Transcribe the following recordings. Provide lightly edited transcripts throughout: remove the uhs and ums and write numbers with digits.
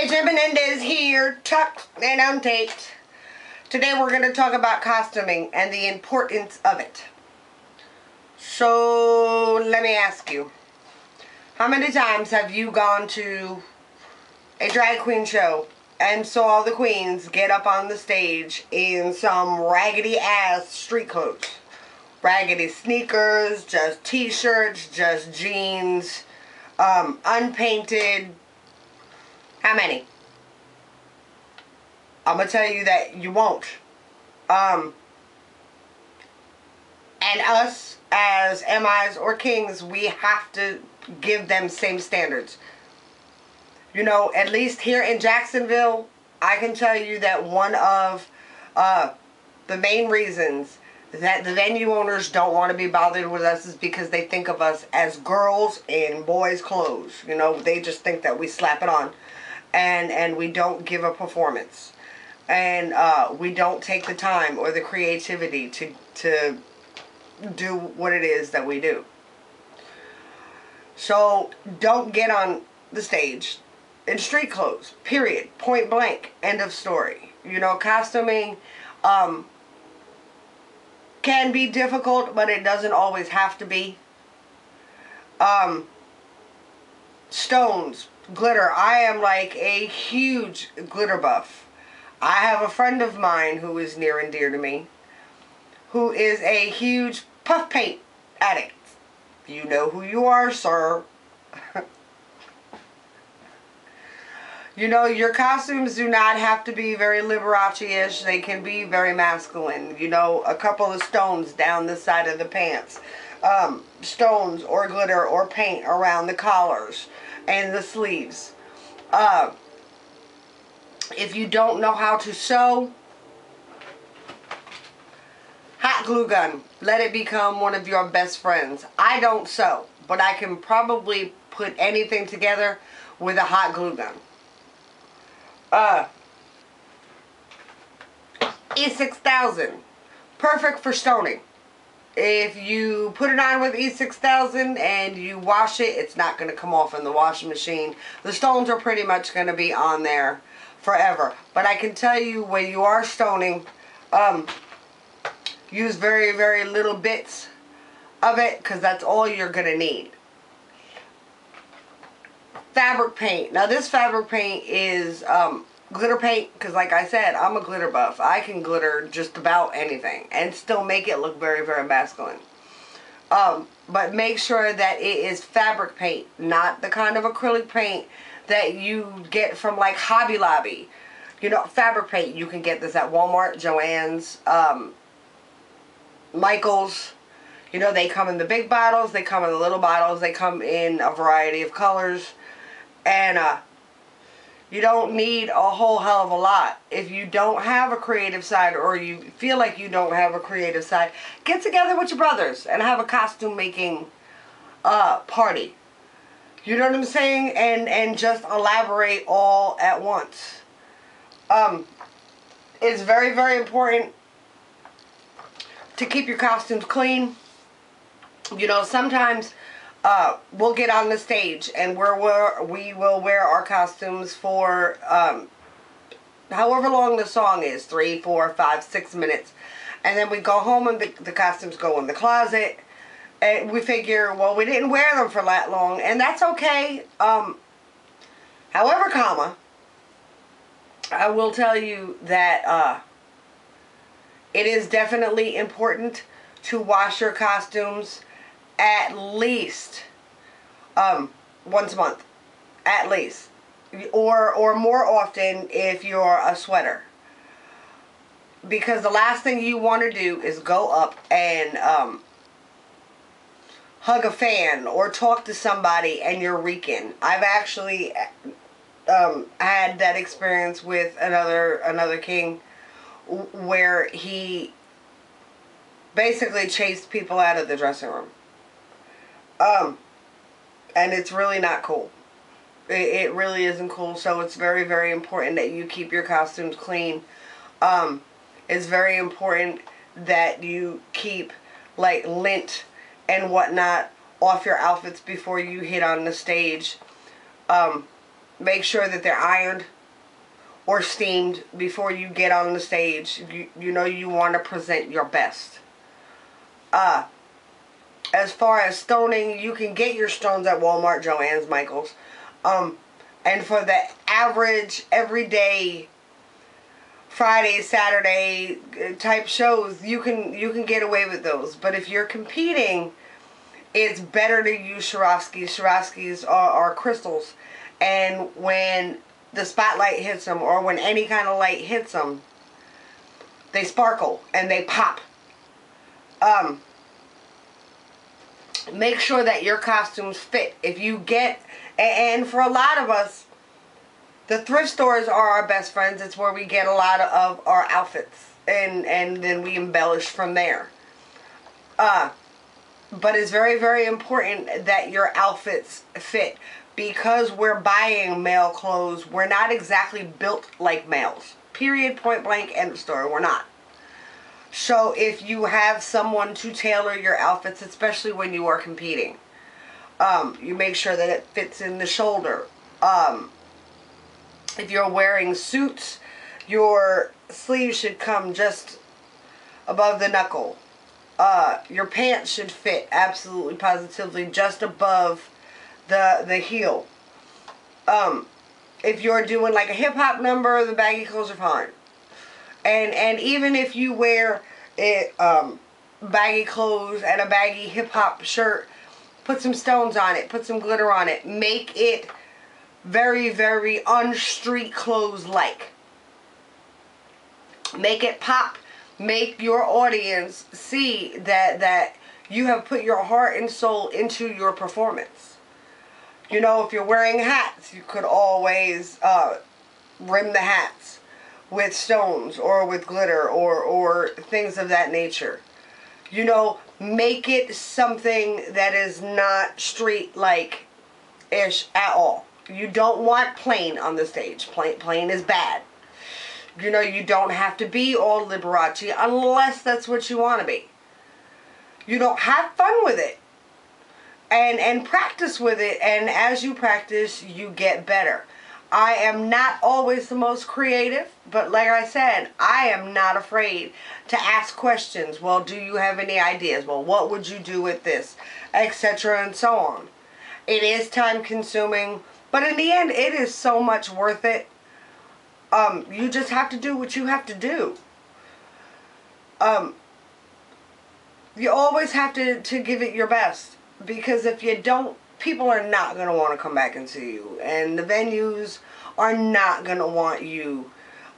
Agent Menendez here, tucked and untaped. Today we're going to talk about costuming and the importance of it. So, let me ask you, how many times have you gone to a drag queen show and saw the queens get up on the stage in some raggedy ass street clothes? Raggedy sneakers, just t-shirts, just jeans, unpainted. How many? I'm going to tell you that you won't. And us as MIs or kings, we have to give them same standards. You know, at least here in Jacksonville, I can tell you that one of the main reasons that the venue owners don't want to be bothered with us is because they think of us as girls in boys' clothes. You know, they just think that we slap it on. And we don't give a performance. And we don't take the time or the creativity to do what it is that we do. So don't get on the stage in street clothes. Period. Point blank. End of story. You know, costuming can be difficult, but it doesn't always have to be. Stones, glitter. I am like a huge glitter buff. I have a friend of mine who is near and dear to me, who is a huge puff paint addict. You know who you are, sir. You know, your costumes do not have to be very Liberace-ish. They can be very masculine. You know, a couple of stones down the side of the pants. Stones or glitter or paint around the collars and the sleeves. If you don't know how to sew, hot glue gun. Let it become one of your best friends. I don't sew, but I can probably put anything together with a hot glue gun. E6000. Perfect for stoning. If you put it on with E6000 and you wash it, it's not going to come off in the washing machine. The stones are pretty much going to be on there forever. But I can tell you, when you are stoning, use very, very little bits of it, because that's all you're going to need. Fabric paint. Now this fabric paint is glitter paint, because like I said, I'm a glitter buff. I can glitter just about anything and still make it look very, very masculine. But make sure that it is fabric paint, not the kind of acrylic paint that you get from like Hobby Lobby. You know, fabric paint, you can get this at Walmart, Joann's, Michael's. You know, they come in the big bottles, they come in the little bottles, they come in a variety of colors. And you don't need a whole hell of a lot. If you don't have a creative side, or you feel like you don't have a creative side, get together with your brothers and have a costume making party. You know what I'm saying? And just elaborate all at once. It's very, very important to keep your costumes clean. You know, sometimes we'll get on the stage and we will wear our costumes for however long the song is, 3, 4, 5, 6 minutes. And then we go home and the costumes go in the closet. And we figure, well, we didn't wear them for that long, and that's okay. However, comma, I will tell you that it is definitely important to wash your costumes at least once a month, at least, or more often if you're a sweater, because the last thing you want to do is go up and hug a fan or talk to somebody and you're reeking. I've actually had that experience with another king where he basically chased people out of the dressing room. And it's really not cool. It really isn't cool. So it's very, very important that you keep your costumes clean. It's very important that you keep like lint and whatnot off your outfits before you hit on the stage. Make sure that they're ironed or steamed before you get on the stage. You know you want to present your best. As far as stoning, you can get your stones at Walmart, Joann's, Michael's. And for the average, everyday, Friday, Saturday type shows, you can get away with those. But if you're competing, it's better to use Swarovskis. Swarovskis are crystals. And when the spotlight hits them, or when any kind of light hits them, they sparkle and they pop. Make sure that your costumes fit. If you get, and for a lot of us, the thrift stores are our best friends. It's where we get a lot of our outfits, and then we embellish from there. But it's very, very important that your outfits fit, because we're buying male clothes. We're not exactly built like males. Period, point blank, end of story. We're not. So if you have someone to tailor your outfits, especially when you are competing, you make sure that it fits in the shoulder. If you're wearing suits, your sleeves should come just above the knuckle. Your pants should fit absolutely positively just above the heel. If you're doing like a hip-hop number, the baggy clothes are fine. And even if you wear baggy clothes and a baggy hip-hop shirt, put some stones on it, put some glitter on it. Make it very, very un-street clothes-like. Make it pop. Make your audience see that you have put your heart and soul into your performance. You know, if you're wearing hats, you could always rim the hats with stones or with glitter or things of that nature. You know, make it something that is not street-like-ish at all. You don't want plain on the stage. Plain is bad. You know, you don't have to be all Liberace unless that's what you want to be. You know, have fun with it. And practice with it. And as you practice, you get better. I am not always the most creative, but like I said, I am not afraid to ask questions. Well, do you have any ideas? Well, what would you do with this? Etc. and so on. It is time consuming, but in the end, it is so much worth it. You just have to do what you have to do. You always have to give it your best. Because if you don't, people are not going to want to come back and see you. And the venues are not going to want you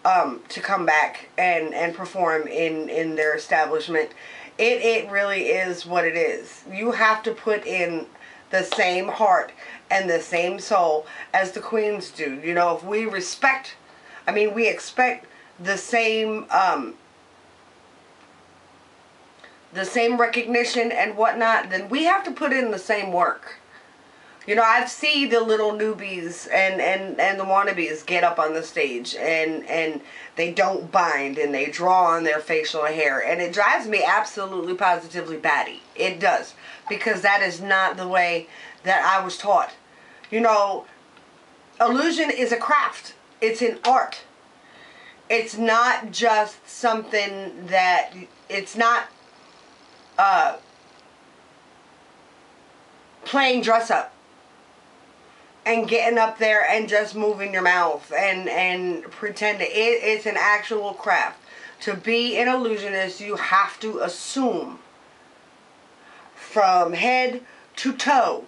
to come back and perform in their establishment. It really is what it is. You have to put in the same heart and the same soul as the queens do. You know, if we respect, I mean, we expect the same recognition and whatnot, then we have to put in the same work. You know, I've seen the little newbies and the wannabes get up on the stage and they don't bind and they draw on their facial hair, and it drives me absolutely positively batty. It does, because that is not the way that I was taught. You know, illusion is a craft. It's an art. It's not just something that, it's not playing dress up and getting up there and just moving your mouth and pretending. It's an actual craft. To be an illusionist, you have to assume from head to toe.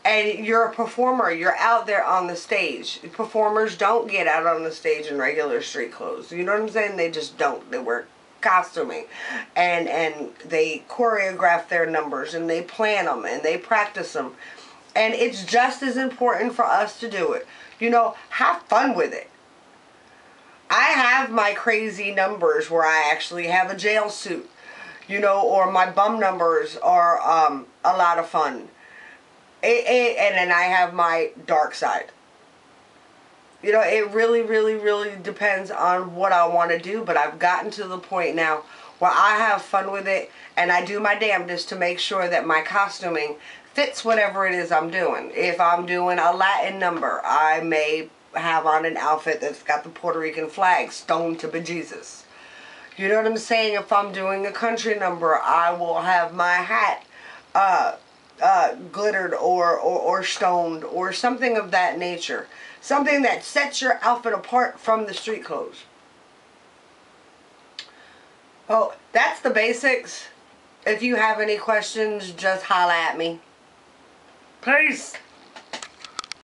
And you're a performer. You're out there on the stage. Performers don't get out on the stage in regular street clothes. You know what I'm saying? They just don't. They wear costuming. And they choreograph their numbers. And they plan them. And they practice them. And it's just as important for us to do it. You know, have fun with it. I have my crazy numbers where I actually have a jail suit. You know, or my bum numbers are a lot of fun. And then I have my dark side. You know, it really, really, really depends on what I want to do. But I've gotten to the point now where I have fun with it. And I do my damnedest to make sure that my costuming fits whatever it is I'm doing. If I'm doing a Latin number, I may have on an outfit that's got the Puerto Rican flag, stoned to bejesus. You know what I'm saying? If I'm doing a country number, I will have my hat glittered or stoned or something of that nature. Something that sets your outfit apart from the street clothes. Oh, that's the basics. If you have any questions, just holla at me. Peace.